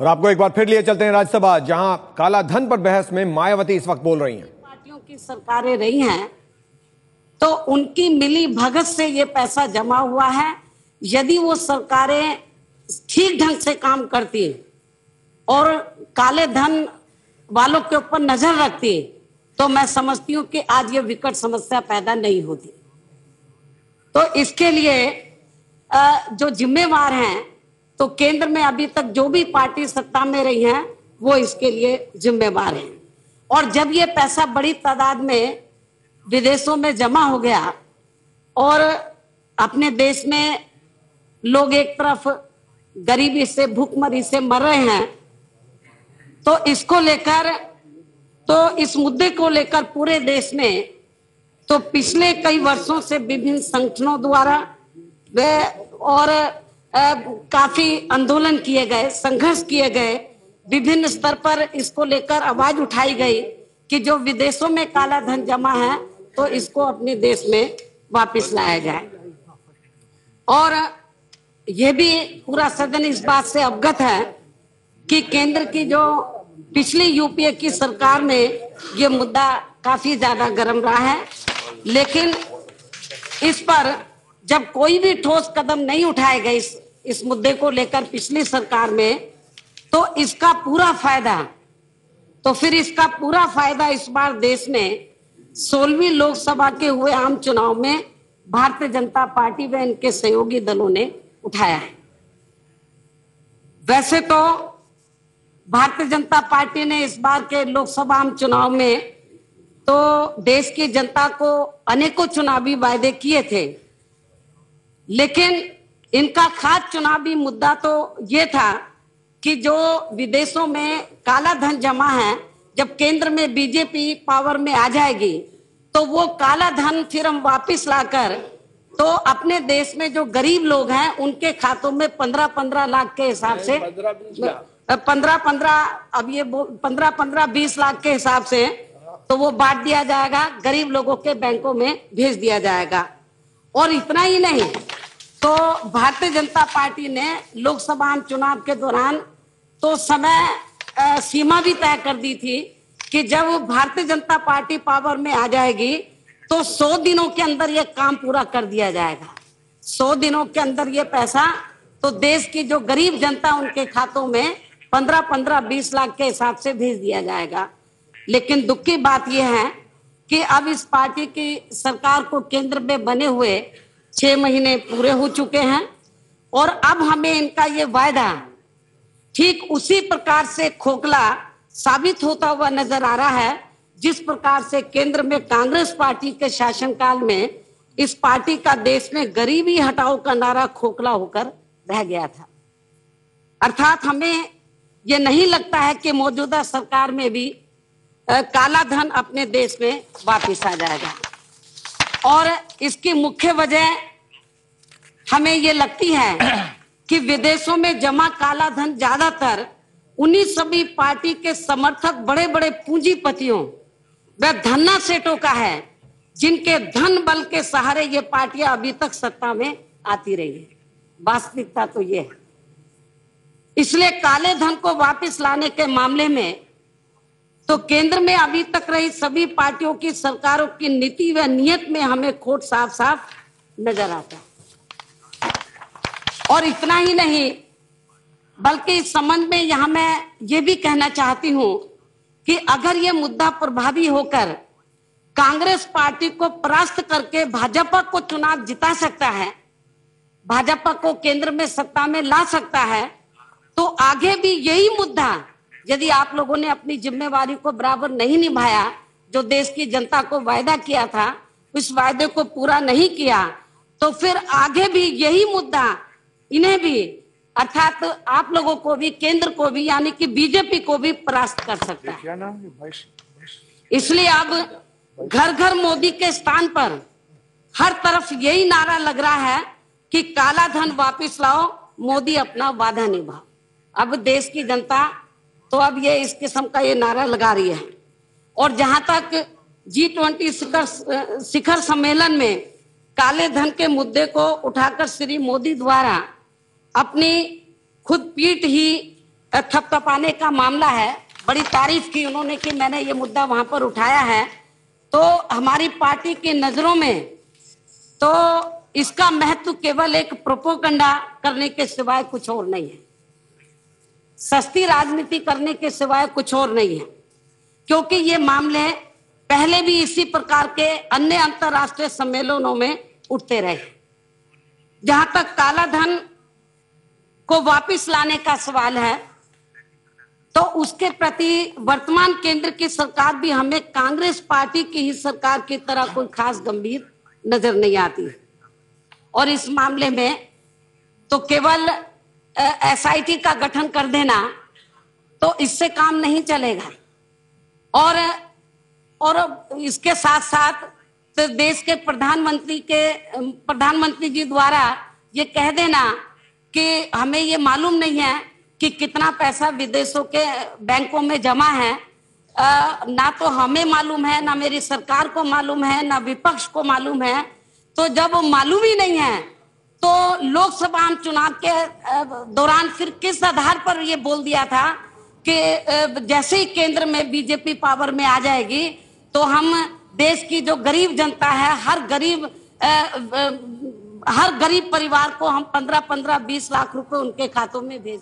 और आपको एक बार फिर लिए चलते हैं राज्यसभा, जहां काला धन पर बहस में मायावती इस वक्त बोल रही हैं। पार्टियों की सरकारें रही हैं तो उनकी मिली भगत से ये पैसा जमा हुआ है। यदि वो सरकारें ठीक ढंग से काम करती और काले धन वालों के ऊपर नजर रखती तो मैं समझती हूँ कि आज ये विकट समस्या पैदा नहीं होती। तो इसके लिए जो जिम्मेवार हैं, तो केंद्र में अभी तक जो भी पार्टी सत्ता में रही हैं वो इसके लिए जिम्मेवार हैं। और जब ये पैसा बड़ी तादाद में विदेशों में जमा हो गया और अपने देश में लोग एक तरफ गरीबी से, भूखमरी से मर रहे हैं, तो इसको लेकर, तो इस मुद्दे को लेकर पूरे देश में तो पिछले कई वर्षों से विभिन्न संगठनों द्वारा और काफी आंदोलन किए गए, संघर्ष किए गए, विभिन्न स्तर पर इसको लेकर आवाज उठाई गई कि जो विदेशों में काला धन जमा है तो इसको अपने देश में वापस लाया जाए। और यह भी पूरा सदन इस बात से अवगत है कि केंद्र की जो पिछली यूपीए की सरकार में ये मुद्दा काफी ज्यादा गर्म रहा है, लेकिन इस पर जब कोई भी ठोस कदम नहीं उठाए गए इस मुद्दे को लेकर पिछली सरकार में, तो इसका पूरा फायदा इस बार देश में 16वीं लोकसभा के हुए आम चुनाव में भारतीय जनता पार्टी व इनके सहयोगी दलों ने उठाया है। वैसे तो भारतीय जनता पार्टी ने इस बार के लोकसभा आम चुनाव में तो देश की जनता को अनेकों चुनावी वायदे किए थे, लेकिन इनका खास चुनावी मुद्दा तो ये था कि जो विदेशों में काला धन जमा है, जब केंद्र में बीजेपी पावर में आ जाएगी तो वो काला धन फिर हम वापिस लाकर तो अपने देश में जो गरीब लोग हैं उनके खातों में 15-15 लाख के हिसाब से 20 लाख के हिसाब से तो वो बांट दिया जाएगा, गरीब लोगों के बैंकों में भेज दिया जाएगा। और इतना ही नहीं, तो भारतीय जनता पार्टी ने लोकसभा चुनाव के दौरान तो समय सीमा भी तय कर दी थी कि जब भारतीय जनता पार्टी पावर में आ जाएगी तो 100 दिनों के अंदर ये काम पूरा कर दिया जाएगा। 100 दिनों के अंदर ये पैसा तो देश की जो गरीब जनता उनके खातों में 15-20 लाख के हिसाब से भेज दिया जाएगा। लेकिन दुख की बात यह है कि अब इस पार्टी की सरकार को केंद्र में बने हुए 6 महीने पूरे हो चुके हैं और अब हमें इनका ये वायदा ठीक उसी प्रकार से खोखला साबित होता हुआ नजर आ रहा है जिस प्रकार से केंद्र में कांग्रेस पार्टी के शासनकाल में इस पार्टी का देश में गरीबी हटाओ का नारा खोखला होकर रह गया था। अर्थात हमें ये नहीं लगता है कि मौजूदा सरकार में भी काला धन अपने देश में वापस आ जाएगा। और इसकी मुख्य वजह हमें ये लगती है कि विदेशों में जमा काला धन ज्यादातर उन्हीं सभी पार्टी के समर्थक बड़े बड़े पूंजीपतियों व धन्ना सेठों का है जिनके धन बल के सहारे ये पार्टियां अभी तक सत्ता में आती रही है। वास्तविकता तो ये है। इसलिए काले धन को वापस लाने के मामले में तो केंद्र में अभी तक रही सभी पार्टियों की सरकारों की नीति व नियत में हमें खोट साफ साफ नजर आता है। और इतना ही नहीं, बल्कि इस संबंध में यहां मैं ये भी कहना चाहती हूं कि अगर ये मुद्दा प्रभावी होकर कांग्रेस पार्टी को परास्त करके भाजपा को चुनाव जिता सकता है, भाजपा को केंद्र में सत्ता में ला सकता है, तो आगे भी यही मुद्दा यदि आप लोगों ने अपनी जिम्मेवारी को बराबर नहीं निभाया, जो देश की जनता को वायदा किया था उस वायदे को पूरा नहीं किया, तो फिर आगे भी यही मुद्दा इन्हें भी, अर्थात आप लोगों को भी, केंद्र को भी, यानी कि बीजेपी को भी परास्त कर सकता है। इसलिए अब घर घर मोदी के स्थान पर हर तरफ यही नारा लग रहा है कि काला धन वापस लाओ, मोदी अपना वादा निभाओ। अब देश की जनता तो अब ये इस किस्म का ये नारा लगा रही है। और जहां तक G20 शिखर सम्मेलन में काले धन के मुद्दे को उठाकर श्री मोदी द्वारा अपनी खुद पीठ ही थपथपाने का मामला है, बड़ी तारीफ की उन्होंने कि मैंने ये मुद्दा वहां पर उठाया है, तो हमारी पार्टी की नजरों में तो इसका महत्व केवल एक प्रोपोगंडा करने के सिवाय कुछ और नहीं है, सस्ती राजनीति करने के सिवाय कुछ और नहीं है। क्योंकि ये मामले पहले भी इसी प्रकार के अन्य अंतर्राष्ट्रीय सम्मेलनों में उठते रहे। जहां तक काला धन को वापस लाने का सवाल है, तो उसके प्रति वर्तमान केंद्र की सरकार भी हमें कांग्रेस पार्टी की ही सरकार की तरह कोई खास गंभीर नजर नहीं आती। और इस मामले में तो केवल एसआईटी का गठन कर देना तो इससे काम नहीं चलेगा। और इसके साथ साथ तो देश के प्रधानमंत्री जी द्वारा ये कह देना कि हमें ये मालूम नहीं है कि कितना पैसा विदेशों के बैंकों में जमा है, ना तो हमें मालूम है, ना मेरी सरकार को मालूम है, ना विपक्ष को मालूम है। तो जब मालूम ही नहीं है तो लोकसभा चुनाव के दौरान फिर किस आधार पर ये बोल दिया था कि जैसे ही केंद्र में बीजेपी पावर में आ जाएगी तो हम देश की जो गरीब जनता है, हर गरीब परिवार को हम 15-15-20 लाख रुपए उनके खातों में भेज